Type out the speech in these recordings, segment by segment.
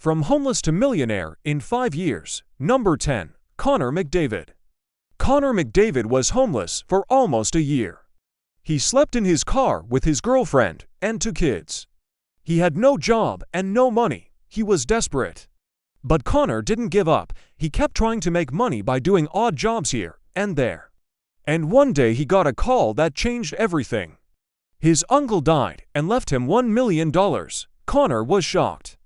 From homeless to millionaire in 5 years. Number 10. Connor McDavid. Connor McDavid was homeless for almost a year. He slept in his car with his girlfriend and 2 kids. He had no job and no money. He was desperate. But Connor didn't give up. He kept trying to make money by doing odd jobs here and there. And one day he got a call that changed everything. His uncle died and left him $1 million. Connor was shocked.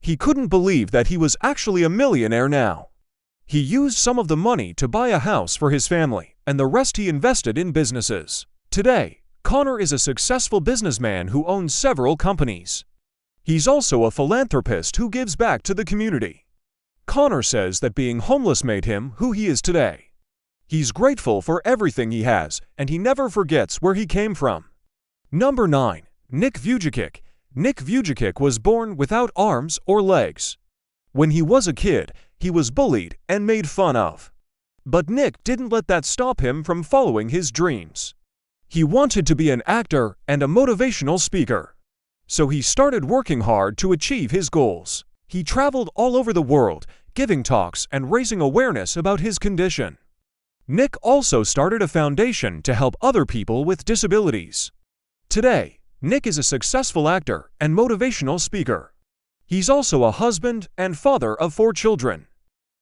He couldn't believe that he was actually a millionaire now. He used some of the money to buy a house for his family, and the rest he invested in businesses. Today, Connor is a successful businessman who owns several companies. He's also a philanthropist who gives back to the community. Connor says that being homeless made him who he is today. He's grateful for everything he has, and he never forgets where he came from. Number 9. Nick Vujicic. Nick Vujicic was born without arms or legs. When he was a kid, he was bullied and made fun of. But Nick didn't let that stop him from following his dreams. He wanted to be an actor and a motivational speaker. So he started working hard to achieve his goals. He traveled all over the world, giving talks and raising awareness about his condition. Nick also started a foundation to help other people with disabilities. Today, Nick is a successful actor and motivational speaker. He's also a husband and father of 4 children.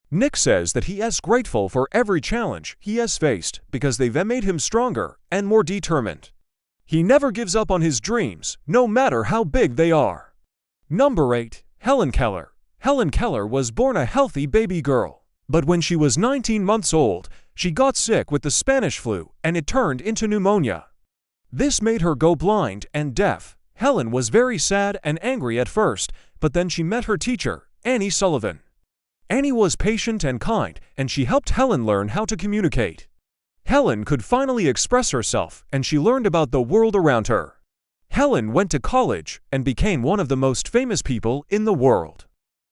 Nick says that he is grateful for every challenge he has faced because they've made him stronger and more determined. He never gives up on his dreams, no matter how big they are. Number 8. Helen Keller. Helen Keller was born a healthy baby girl. But when she was 19 months old, she got sick with the Spanish flu and it turned into pneumonia. This made her go blind and deaf. Helen was very sad and angry at first, but then she met her teacher, Annie Sullivan. Annie was patient and kind, and she helped Helen learn how to communicate. Helen could finally express herself, and she learned about the world around her. Helen went to college and became one of the most famous people in the world.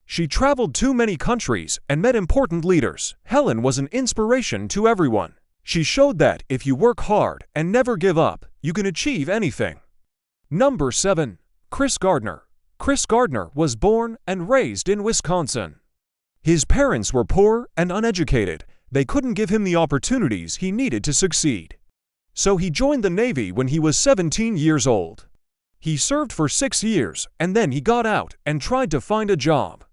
She traveled to many countries and met important leaders. Helen was an inspiration to everyone. She showed that if you work hard and never give up, you can achieve anything. Number 7. Chris Gardner. Chris Gardner was born and raised in Wisconsin. His parents were poor and uneducated. They couldn't give him the opportunities he needed to succeed. So he joined the Navy when he was 17 years old. He served for 6 years, and then he got out and tried to find a job.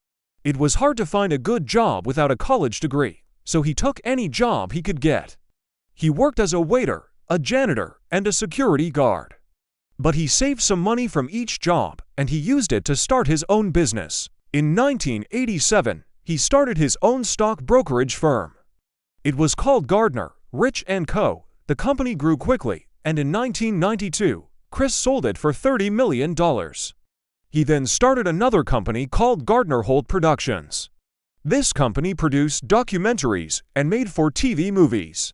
It was hard to find a good job without a college degree, so he took any job he could get. He worked as a waiter, a janitor, and a security guard. But he saved some money from each job, and he used it to start his own business. In 1987, he started his own stock brokerage firm. It was called Gardner, Rich & Co. The company grew quickly, and in 1992, Chris sold it for $30 million. He then started another company called Gardner Holt Productions. This company produced documentaries and made for TV movies.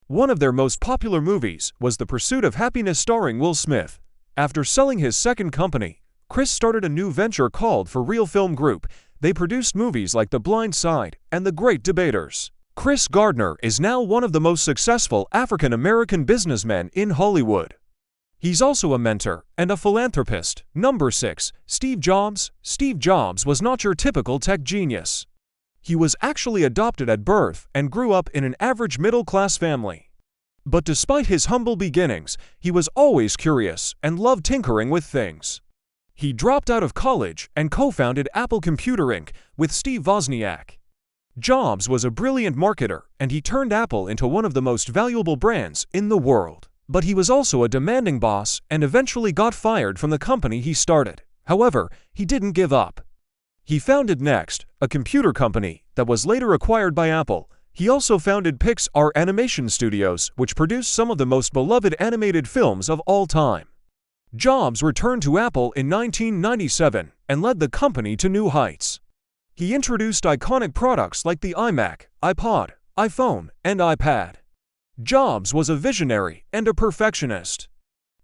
One of their most popular movies was The Pursuit of Happiness starring Will Smith. After selling his second company, Chris started a new venture called For Real Film Group. They produced movies like The Blind Side and The Great Debaters. Chris Gardner is now one of the most successful African-American businessmen in Hollywood. He's also a mentor and a philanthropist. Number 6. Steve Jobs. Steve Jobs was not your typical tech genius. He was actually adopted at birth and grew up in an average middle-class family. But despite his humble beginnings, he was always curious and loved tinkering with things. He dropped out of college and co-founded Apple Computer Inc. with Steve Wozniak. Jobs was a brilliant marketer, and he turned Apple into one of the most valuable brands in the world. But he was also a demanding boss and eventually got fired from the company he started. However, he didn't give up. He founded Next, a computer company that was later acquired by Apple. He also founded Pixar Animation Studios, which produced some of the most beloved animated films of all time. Jobs returned to Apple in 1997 and led the company to new heights. He introduced iconic products like the iMac, iPod, iPhone, and iPad. Jobs was a visionary and a perfectionist.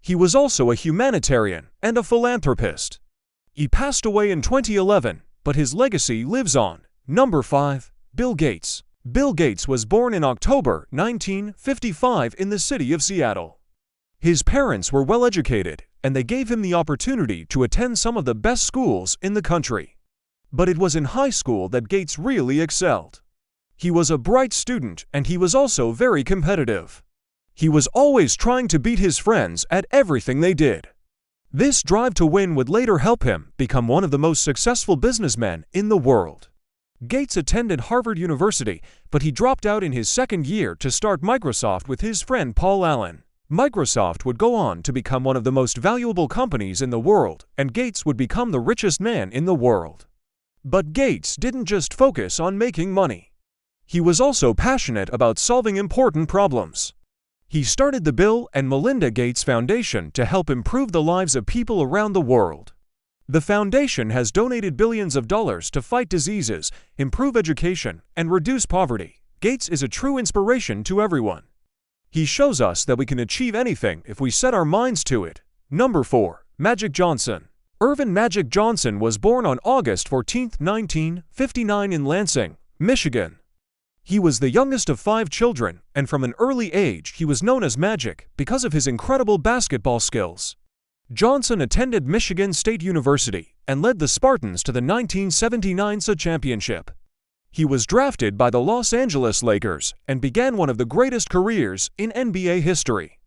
He was also a humanitarian and a philanthropist. He passed away in 2011, but his legacy lives on. Number 5. Bill Gates. Bill Gates was born in October 1955 in the city of Seattle. His parents were well educated, and they gave him the opportunity to attend some of the best schools in the country. But it was in high school that Gates really excelled. He was a bright student and he was also very competitive. He was always trying to beat his friends at everything they did. This drive to win would later help him become one of the most successful businessmen in the world. Gates attended Harvard University, but he dropped out in his second year to start Microsoft with his friend Paul Allen. Microsoft would go on to become one of the most valuable companies in the world, and Gates would become the richest man in the world. But Gates didn't just focus on making money. He was also passionate about solving important problems. He started the Bill and Melinda Gates Foundation to help improve the lives of people around the world. The foundation has donated billions of dollars to fight diseases, improve education, and reduce poverty. Gates is a true inspiration to everyone. He shows us that we can achieve anything if we set our minds to it. Number 4. Magic Johnson. Irvin Magic Johnson was born on August 14, 1959 in Lansing, Michigan. He was the youngest of 5 children, and from an early age he was known as Magic because of his incredible basketball skills. Johnson attended Michigan State University and led the Spartans to the 1979 championship. He was drafted by the Los Angeles Lakers and began one of the greatest careers in NBA history.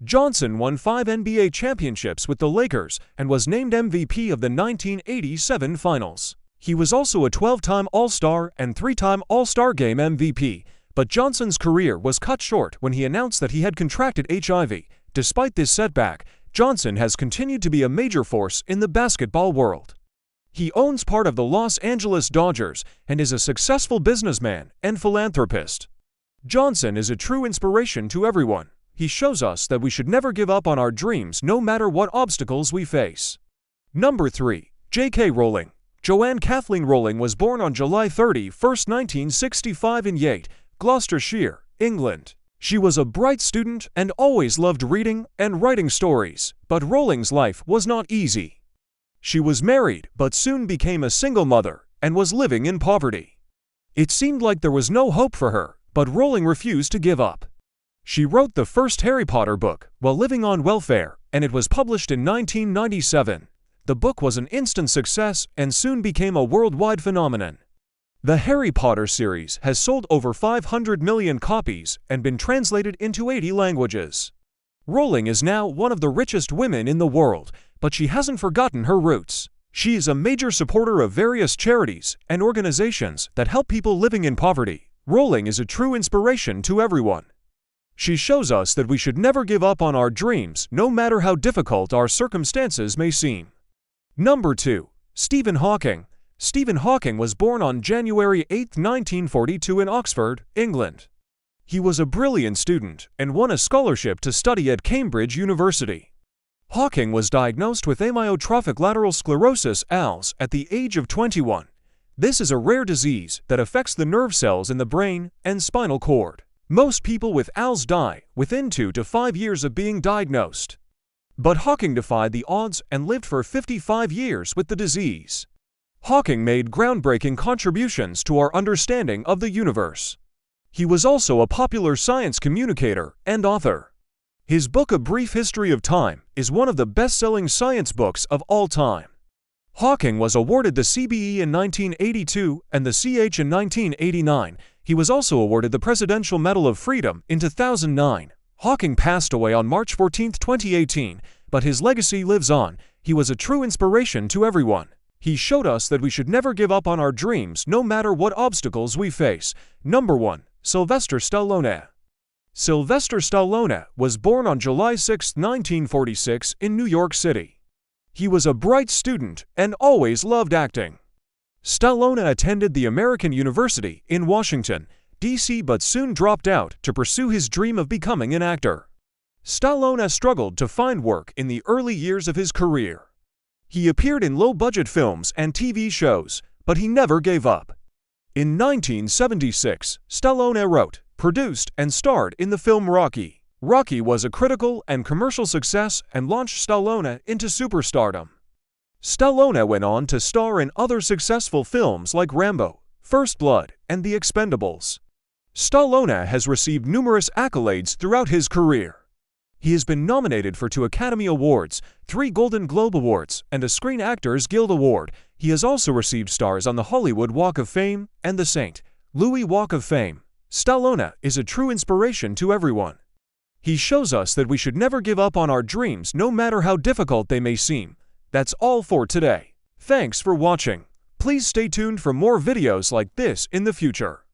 Johnson won 5 NBA championships with the Lakers and was named MVP of the 1987 Finals. He was also a 12-time All-Star and 3-time All-Star Game MVP, but Johnson's career was cut short when he announced that he had contracted HIV. Despite this setback, Johnson has continued to be a major force in the basketball world. He owns part of the Los Angeles Dodgers and is a successful businessman and philanthropist. Johnson is a true inspiration to everyone. He shows us that we should never give up on our dreams no matter what obstacles we face. Number 3. J.K. Rowling. Joanne Kathleen Rowling was born on July 31, 1965 in Yate, Gloucestershire, England. She was a bright student and always loved reading and writing stories, but Rowling's life was not easy. She was married but soon became a single mother and was living in poverty. It seemed like there was no hope for her, but Rowling refused to give up. She wrote the first Harry Potter book while living on welfare, and it was published in 1997. The book was an instant success and soon became a worldwide phenomenon. The Harry Potter series has sold over 500 million copies and been translated into 80 languages. Rowling is now one of the richest women in the world, but she hasn't forgotten her roots. She is a major supporter of various charities and organizations that help people living in poverty. Rowling is a true inspiration to everyone. She shows us that we should never give up on our dreams, no matter how difficult our circumstances may seem. Number 2. Stephen Hawking. Stephen Hawking was born on January 8, 1942 in Oxford, England. He was a brilliant student and won a scholarship to study at Cambridge University. Hawking was diagnosed with amyotrophic lateral sclerosis (ALS) at the age of 21. This is a rare disease that affects the nerve cells in the brain and spinal cord. Most people with ALS die within 2 to 5 years of being diagnosed. But Hawking defied the odds and lived for 55 years with the disease. Hawking made groundbreaking contributions to our understanding of the universe. He was also a popular science communicator and author. His book A Brief History of Time is one of the best-selling science books of all time. Hawking was awarded the CBE in 1982 and the CH in 1989. He was also awarded the Presidential Medal of Freedom in 2009. Hawking passed away on March 14, 2018, but his legacy lives on. He was a true inspiration to everyone. He showed us that we should never give up on our dreams no matter what obstacles we face. Number 1. Sylvester Stallone. Sylvester Stallone was born on July 6, 1946 in New York City. He was a bright student and always loved acting. Stallone attended the American University in Washington, D.C. but soon dropped out to pursue his dream of becoming an actor. Stallone struggled to find work in the early years of his career. He appeared in low-budget films and TV shows, but he never gave up. In 1976, Stallone wrote, produced, and starred in the film Rocky. Rocky was a critical and commercial success and launched Stallone into superstardom. Stallone went on to star in other successful films like Rambo, First Blood, and The Expendables. Stallone has received numerous accolades throughout his career. He has been nominated for 2 Academy Awards, 3 Golden Globe Awards, and a Screen Actors Guild Award. He has also received stars on the Hollywood Walk of Fame and the St. Louis Walk of Fame. Stallone is a true inspiration to everyone. He shows us that we should never give up on our dreams no matter how difficult they may seem. That's all for today. Thanks for watching. Please stay tuned for more videos like this in the future.